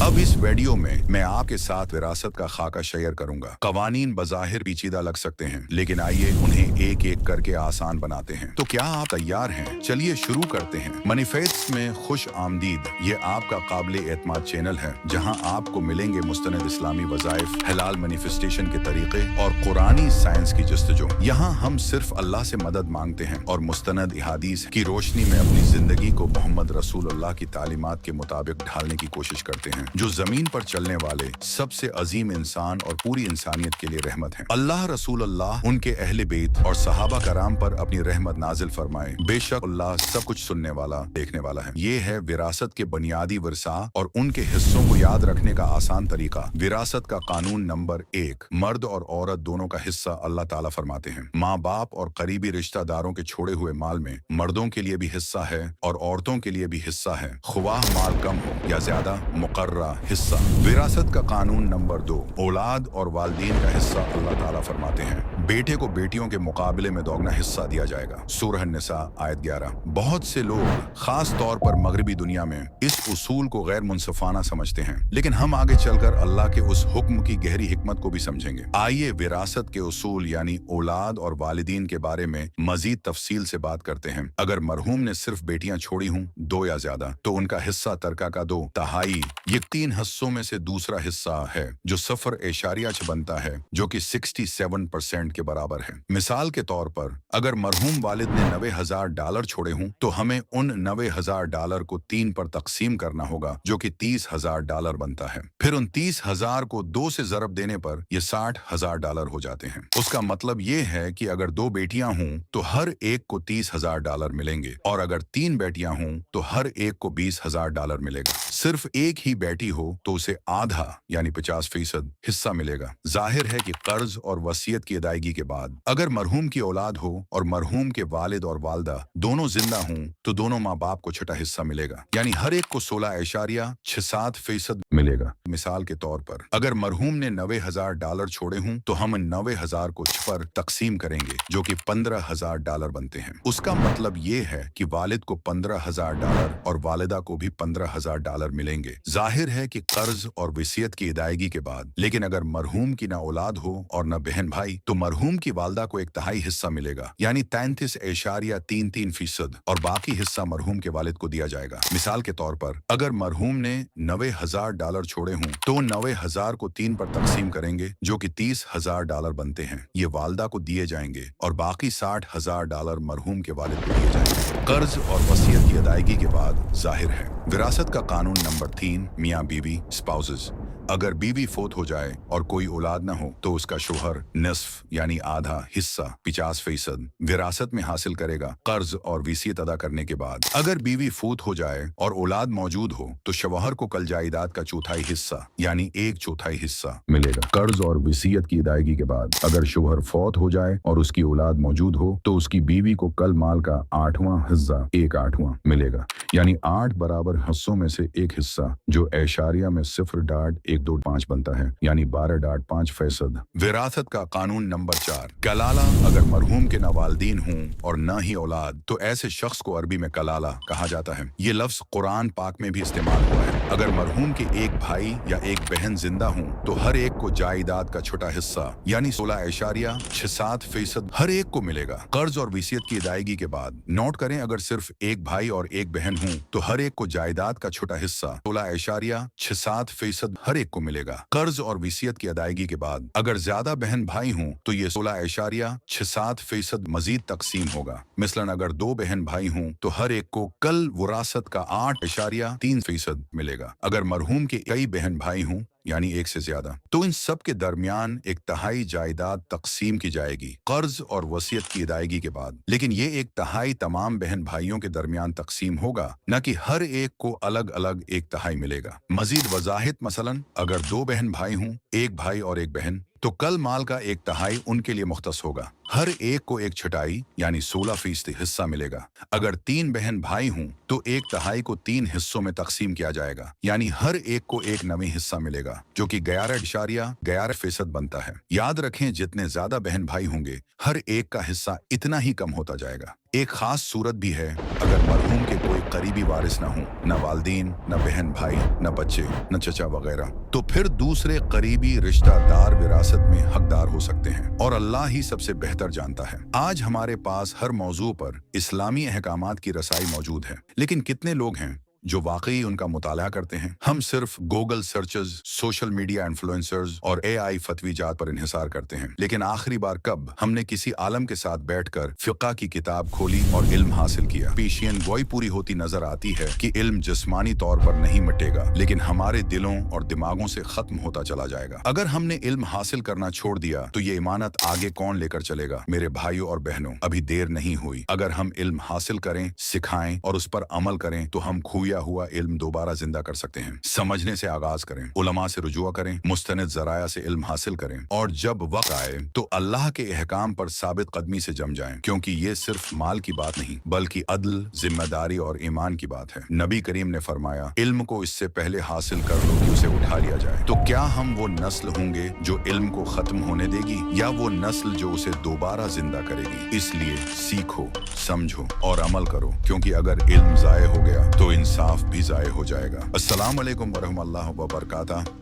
अब इस वीडियो में मैं आपके साथ विरासत का खाका शेयर करूंगा। कवानीन बज़ाहिर पेचीदा लग सकते हैं, लेकिन आइए उन्हें एक एक करके आसान बनाते हैं। तो क्या आप तैयार हैं? चलिए शुरू करते हैं। मनी फेस्ट्स में खुश आमदीद। ये आपका काबिल एतमाद चैनल है, जहां आपको मिलेंगे मुस्तनद इस्लामी वज़ाइफ, हलाल मैनिफेस्टेशन के तरीके और कुरानी साइंस की जस्तजू। यहाँ हम सिर्फ अल्लाह से मदद मांगते हैं और मुस्तनद अहादीस की रोशनी में अपनी जिंदगी को मोहम्मद रसूलुल्लाह की तालीमात के मुताबिक ढालने की कोशिश करते हैं, जो जमीन पर चलने वाले सबसे अजीम इंसान और पूरी इंसानियत के लिए रहमत हैं। अल्लाह रसूलुल्लाह, उनके अहले बैत और सहाबा कराम पर अपनी रहमत नाजिल फरमाए। बेशक अल्लाह सब कुछ सुनने वाला, देखने वाला है। ये है विरासत के बुनियादी वर्सा और उनके हिस्सों को याद रखने का आसान तरीका। विरासत का कानून नंबर 1। मर्द और औरत दोनों का हिस्सा अल्लाह ताला फरमाते हैं। माँ बाप और करीबी रिश्तेदारों के छोड़े हुए माल में मर्दों के लिए भी हिस्सा है और औरतों के लिए भी हिस्सा है, ख्वाह माल कम हो या ज्यादा, मुकर्रर हिस्सा। विरासत का कानून नंबर 2। औलाद और वालिदैन का हिस्सा अल्लाह ताला फरमाते हैं, बेटे को बेटियों के मुकाबले में दोगुना हिस्सा दिया जाएगा। सूरह निसा आयत 11। बहुत से लोग खास तौर पर मगरबी दुनिया में इस उसूल को गैर मुनसिफाना समझते हैं, लेकिन हम आगे चलकर अल्लाह के उस हुक्म की गहरी हिकमत को भी समझेंगे। आइए विरासत के उसूल यानी औलाद और वालिदैन के बारे में मजीद तफसील से बात करते हैं। अगर मरहूम ने सिर्फ बेटियां छोड़ी हों, 2 या ज्यादा, तो उनका हिस्सा तरका का 2/3। ये 3 हिस्सों में से दूसरा हिस्सा है, जो सफर एशारिया से बनता है, जो कि 67% के बराबर है। मिसाल के तौर पर अगर मरहूम वालिद ने $90,000 छोड़े हों, तो हमें उन $90,000 को 3 पर तकसीम करना होगा, जो कि $30,000 बनता है। फिर उन 30,000 को 2 से ज़रब देने पर ये $60,000 हो जाते हैं। उसका मतलब ये है कि अगर 2 बेटियां हों तो हर एक को $30,000 मिलेंगे, और अगर 3 बेटियां हों तो हर एक को $20,000 मिलेगा। सिर्फ एक ही बेटी हो तो उसे आधा यानी 50% हिस्सा मिलेगा। जाहिर है कि कर्ज और वसीयत की अदायगी के बाद अगर मरहूम की औलाद हो और मरहूम के वालिद और वालदा दोनों जिंदा हों, तो दोनों माँ बाप को छठा हिस्सा मिलेगा, यानी हर एक को 16.67% मिलेगा। मिसाल के तौर पर अगर मरहूम ने $90,000 छोड़े हों, तो हम 90,000 को 6 पर तकसीम करेंगे, जो कि $15,000 बनते हैं। उसका मतलब ये है कि वालिद को $15,000 और वालिदा को भी $15,000 मिलेंगे। जाहिर है कि कर्ज और वसीयत की अदायगी के बाद। लेकिन अगर मरहूम की ना औलाद हो और न बहन भाई, तो मरहूम की वालदा को 1/3 हिस्सा मिलेगा, यानी 33.33%, और बाकी हिस्सा मरहूम के वालिद को दिया जाएगा। मिसाल के तौर पर अगर मरहूम ने $90,000 छोड़े हों, तो 90,000 को 3 पर तकसीम करेंगे, जो कि $30,000 बनते हैं। ये वालदा को दिए जाएंगे और बाकी $60,000 मरहूम के वालिद को दिए जाएंगे। कर्ज और वसीयत की अदायगी के बाद जाहिर है। विरासत का कानून नंबर 3। मियाँ बीवी, स्पाउसेस। अगर बीवी फोत हो जाए और कोई औलाद न हो, तो उसका शोहर निस्फ यानी आधा हिस्सा 50% विरासत में हासिल करेगा, कर्ज और वसीयत अदा करने के बाद। अगर बीवी फोत हो जाए और औलाद मौजूद हो, तो शौहर को कल जायदाद का 1/4 हिस्सा यानी 1/4 हिस्सा मिलेगा, कर्ज और वसीयत की अदायगी के बाद। अगर शौहर फौत हो जाए और उसकी औलाद मौजूद हो, तो उसकी बीवी को कल माल का 8वां हिस्सा 1/8 मिलेगा, यानी 8 बराबर हिस्सों में से एक हिस्सा, जो एशारिया में 0.125 बनता है, यानी 12.5%। विरासत का कानून नंबर 4। कलाला। अगर मरहूम के न वालिदैन हों और न ही औलाद, तो ऐसे शख्स को अरबी में कलाला कहा जाता है। ये लफ्ज कुरान पाक में भी इस्तेमाल हुआ है। अगर मरहूम के एक भाई या एक बहन जिंदा हों, तो हर एक को जायदाद का छोटा हिस्सा यानी 16.67% हर एक को मिलेगा, कर्ज और वसीयत की अदायगी के बाद। नोट करें, अगर सिर्फ एक भाई और एक बहन हों, तो हर एक को जायदाद का छोटा हिस्सा 16.67% हर एक को मिलेगा, कर्ज और वसीयत की अदायगी के बाद। अगर ज्यादा बहन भाई हों, तो ये 16.67% मजीद तकसीम होगा। मिसलन अगर 2 बहन भाई हों, तो हर एक को कल विरासत का 8.3% मिलेगा। अगर मरहूम के कई बहन भाई हों, यानी 1 से ज्यादा, तो इन सब के दरमियान 1/3 जायदाद तकसीम की जाएगी, कर्ज और वसीयत की अदायगी के बाद। लेकिन ये 1/3 तमाम बहन भाइयों के दरमियान तकसीम होगा, न कि हर एक को अलग अलग 1/3 मिलेगा। मजीद वजाहित, मसलन अगर 2 बहन भाई हों, एक भाई और एक बहन, तो कल माल का 1/3 उनके लिए मुख्तस होगा, हर एक को 1/6 यानी 16% हिस्सा मिलेगा। अगर 3 बहन भाई हों, तो 1/3 को 3 हिस्सों में तकसीम किया जाएगा, यानी हर एक को 1 नवी हिस्सा मिलेगा, जो कि 11.11% बनता है। याद रखें, जितने ज्यादा बहन भाई होंगे, हर एक का हिस्सा इतना ही कम होता जाएगा। एक खास सूरत भी है, अगर मरहूम के कोई करीबी वारिस न हो, न वालदीन, न बहन भाई, न बच्चे, न चचा वगैरह, तो फिर दूसरे करीबी रिश्तेदार विरासत में हकदार हो सकते हैं और अल्लाह ही सबसे बेहतर जानता है। आज हमारे पास हर मौजू पर इस्लामी अहकामात की रसाई मौजूद है, लेकिन कितने लोग हैं जो वाकई उनका मुताला करते हैं? हम सिर्फ Google searches, social media influencers और एआई फतवीजात पर इन्हिसार करते हैं, लेकिन आखिरी बार कब हमने किसी आलम के साथ बैठकर फिक़्ह की किताब खोली और इल्म हासिल किया? पेशियन गोई पूरी होती नजर आती है कि इल्म जिस्मानी तौर पर नहीं मिटेगा, लेकिन हमारे दिलों और दिमागों से खत्म होता चला जाएगा। अगर हमने इल्म हासिल करना छोड़ दिया तो ये इमानत आगे कौन लेकर चलेगा? मेरे भाइयों और बहनों, अभी देर नहीं हुई। अगर हम इल्म हासिल करें, सिखाएं और उस पर अमल करें तो हम हुआ इल्म दोबारा जिंदा कर सकते हैं। समझने से आगाज करें, उलमा से रुजुआ करें, मुस्तनिद ज़राया से इल्म हासिल करें और जब वक्त आए तो अल्लाह के अहकाम पर साबित कदमी से जम जाएं, क्योंकि ये सिर्फ माल की बात नहीं बल्कि अदल, जिम्मेदारी और ईमान की बात है। नबी करीम ने फरमाया, इल्म को इससे पहले हासिल कर लो कि उसे उठा लिया जाए। तो क्या हम वो नस्ल होंगे जो इल्म को खत्म होने देगी या वो नस्ल जो उसे दोबारा जिंदा करेगी? इसलिए सीखो, समझो और अमल करो, क्योंकि अगर इल्म ज़ाये हो गया तो इंसाफ भी ज़ाये हो जाएगा। अस्सलाम वालेकुम वरहमतुल्लाहि व बरकातहू।